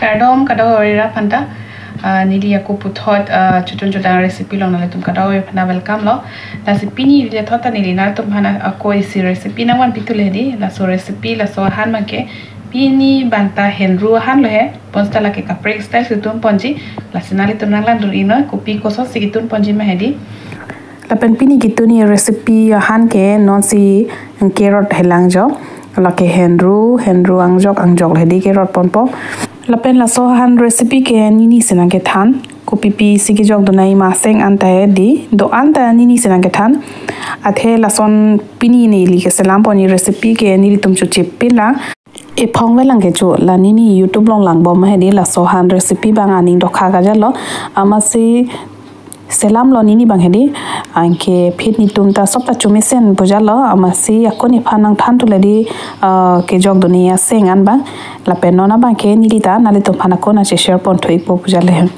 Namaskaram, kadawira phanta. Nili aku puthot chutun recipe long nale tum kadawi phana welcome lo. Recipe ni le thota nili na tum phana ako isi recipe na wan pitule di la so recipe la so han make pini banta henru han lo he ponsta la ke kapre style situn ponji la sinali tum nang landur ino kopi koso sikitun ponji ma hedi. La pen pini gitu ni recipe han ke non si carrot helang jo la ke henru angjok hedi carrot ponpo la pen la so han recipe ke nini senang ke than kopi pi sigi jok donai ma seng anta di do anta nini senang ke than athe la son pini nei li ke selam poni recipe ke nili tum chu chip pila e phong velang ke chu la nini youtube long lang bom hedi la so han recipe bang aning dokha ga jalo amasi selam lo nini bang hedi anke phit ni tum ta sop ta chumisen bojalo amasi akoni phanang than tu ledi ke jok dunia seng an bang la penona bang ke nili ta nali tum phana ko na che share pon thoi po bojale hen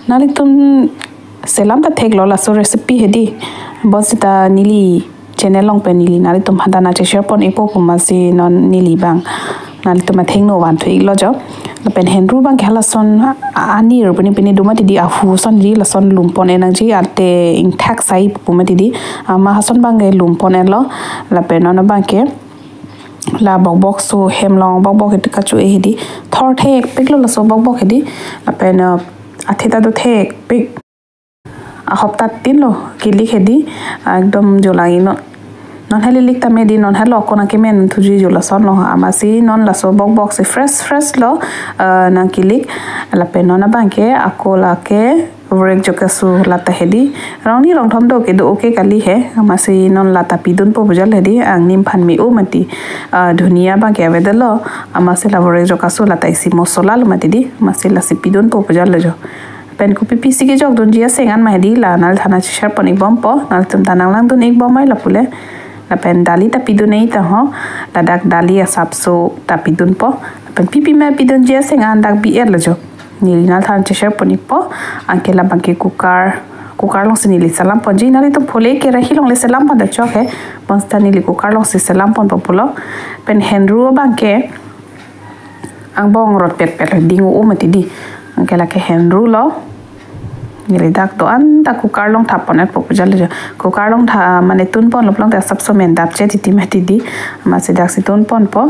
nali tum selam ta thek lo la so recipe hedi bosita nili channel long pe nili nali tum phanda na che share pon epo pumasi non nili bang nali tum theng no wan thoi lo jo pen henru bang khala son ani rupani pini dumati di afu son ri la son lumpon energy ate ing thak sai pumati di ma hason bang ge lumpon en lo la pen ona bang ke la bok so hemlong bok it ka chu e di thor thek peklo la so bok hedi la pen atheta do thek pek a hopta tin lo kili hedi ekdom jolai no non heli likta medi non hello kona kemen thuji jola son lo amasi non la so bok se fresh lo na kilik la penona banke akola ke vrek jokasu lata hedi rauni rong thom do ke do okay kali he amasi non lata pidun po bujal hedi ang nim phan mi o mati dunia banke avedalo amasi la vrek jokasu lata isi mosola lo mati di amasi la si pidun po bujal jo pen ko pipi sige jok don jia sengan ma hedi la nal thana chhar pon ik bom po nal tum tanang lang don ik bom mai la pule la pen dali ta pidun nei ta ho la dak dali asap so ta pidun po pen pipi ma pidun je seng an dak bi er lajo nili nal than cheshar poni po anke la banke kukar long se nili salam pon ji nali to phole ke rahi long le salam pon da chok he bonsta nili kukar long se salam pon populo pen henru banke ang bong rot pet dingu o mati di anke la ke henru lo nili dak to an ta kukar long thap pon po pujal jo kukar long tha mane tun pon loplong ta sab so men dap che ti mati di ma se dak si tun pon po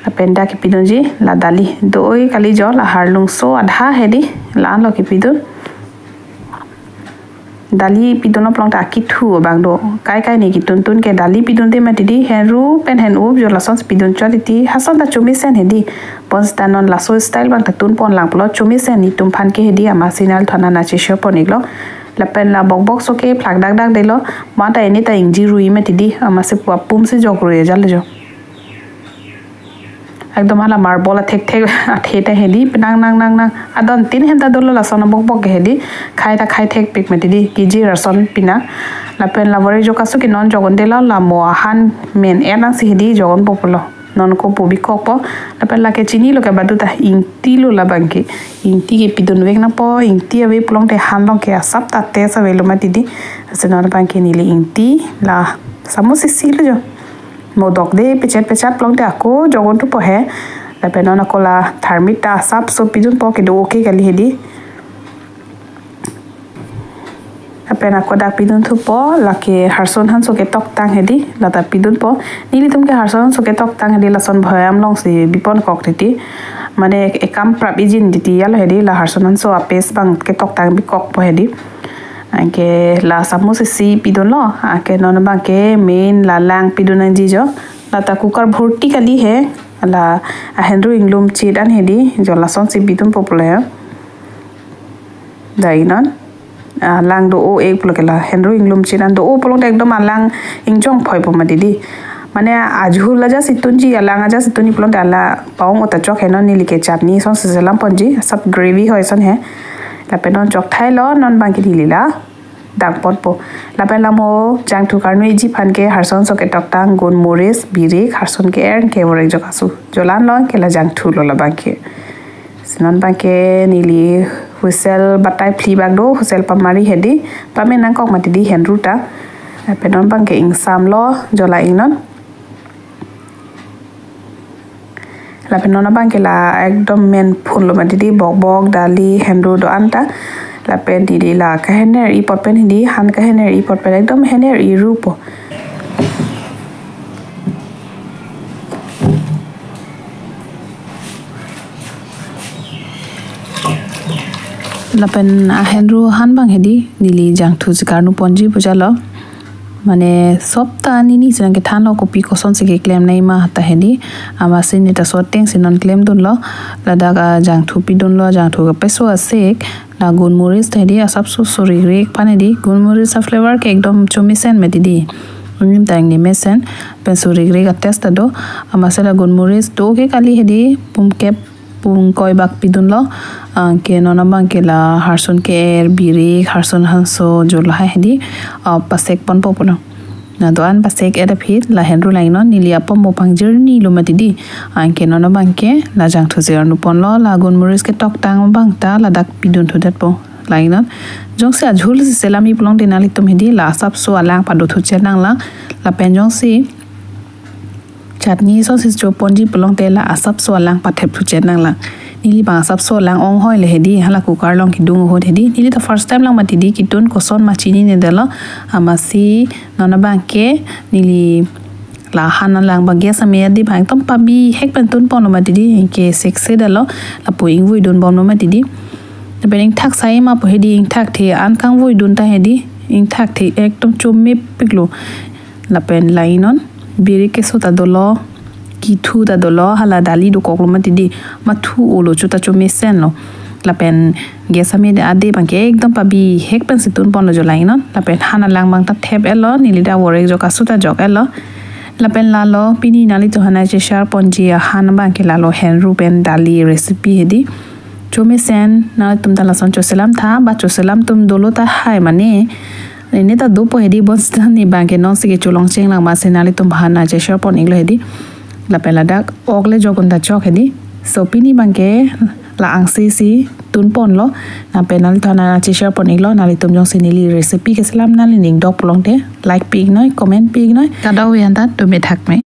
la penda ki pidunji la dali doi kali jo la harlung so adha hedi la an lo ki pidun dali pidono plong ta ki thu bang do kai ni ki tun ke dali pidun te mati di henru pen hen up jo la son pidun chaliti hason ta chumi sen hedi pon stanon la so style bang ta tun pon lang plo chumi sen ni tum phan ke hedi ama sinal thana na che sho pon iglo la pen la bok so ke plak dak de lo ma ta ni ta inji rui mati di ama se pum se jok ro jal jo ekdom hala marble thek atheta hedi nang adon tin henta dolo la son bok hedi khai thek pik mati di kiji rason pina la pen la bore jokasu ki non jogon de la mo han men enang si hedi jogon populo non ko pubi kopo la pen la ke chini lo ke badu ta inti lo la banki inti ke pidun vek na po inti ave plong te han long ke asap ta te sa velo mati di asenor banki ni le inti la samosi sil jo modok de pechat plong te ako jogon tu po he la penona kola thermita sap so pidun po ke do okay kali hedi apena ko dak pidun thu po la ke harson han so ke tok tang hedi la ta pidun po nili tum ke harson so ke tok tang hedi la son bhayam long si bipon kok titi mane ekam prap ijin diti yal hedi la harson han so apes bang ke tok tang bi kok po hedi anke la samus si pidon lo ake non bang ke main la lang pidon ji jo la ta kukar bhorti kali he la henru inglum chid an hedi jo la son si pidon popule dainon lang do o ek plo ke la henru inglum chid an do o polong ekdom lang ingjong phoi po madi di mane ajhul la ja situn ji alang ja situni polong ala paung ota chok henon ni like chutney son se salam ponji sab gravy hoy son he la penon chok thai lo non bang ki dilila dak pot po la pen la mo jang thu karnu ji phan ke harson so ke tok tang gon mores birik harson ke ern ke wore jokasu jolan lo ke la jang thu lo la bang ke sinon bang ke nili whistle batai pli bag do whistle pa mari hedi pa men nang kok mati di henru ta penon bang ke ing sam lo jola ingnon la penona bangkela ekdom men phul ma didi bok bok dali hendu do anta la pen didi la kahener I pot pen hindi han kahener I pot pen ekdom hener I rupo la pen henru han bang hedi nili jang thu jikarnu ponji bujalo mane sopta nini senang ke thano kopi koson se ke claim nai ma hata hedi ama sin eta soteng sinon claim dun lo lada ga jang thu pi dun lo jang thu ga peso asek na gunmuris thedi asap su sori rek pane di gunmuris sa flavor ke ekdom chomisen me didi unim tang ni mesen pen sori rek test do ama sela gunmuris do ke kali hedi pum ke pung koi bak pidun lo ke nona bang ke la harson ke er biri harson hanso jol ha hedi pasek pon popono na doan pasek era phit la henru laino nili apom mo pang journey lo matidi ke nona bang ke la jang thu zer nu pon lo la gun muris ke tok tang bang ta la dak pidun thu dat po laino jong se ajhul se selami plong denali tum hedi la sap so alang padu thu chenang la penjong si chutney so sis jo ponji pelong tela asap so lang pathep thu chenang lang nili ba asap so lang ong hoi le hedi hala kukar long kidung ho hedi nili the first time lang matidi kitun koson machini ne dela amasi nona banke nili la hana lang ba gas ame di bang tom pabi hek pen tun pon matidi ke sexe dela la poing vui don bon matidi the bening thak sai ma po hedi ing thak the an kang vui dun ta hedi ing thak the ekdom chomme piklo la pen lainon biri ke sota dolo ki thu da dolo hala dali do koklo matidi mathu olo chuta chome sen lo la pen gesame de ade bangke ekdom pabi hek pen situn pon jo laino la pen hana lang bang ta thep elo nilida worek jo kasuta jok elo la pen la lo pini nali to hana che shar ponji han bangke la lo henru pen dali recipe hedi chome sen na tum dala son choselam tha ba choselam tum dolo ta hai mane ini ta dopo hedi bonsta ni banke non se ke cholong cheng lang ma senali tum bhana che shar pon iglo hedi la pela dak ogle jogon da chok hedi so pini banke la angsi si tun pon lo na penal thana che shar pon iglo nali tum jong sinili recipe ke salam nali ning dok plong te like pig noi comment pig noi ta daw yan ta tu me thak me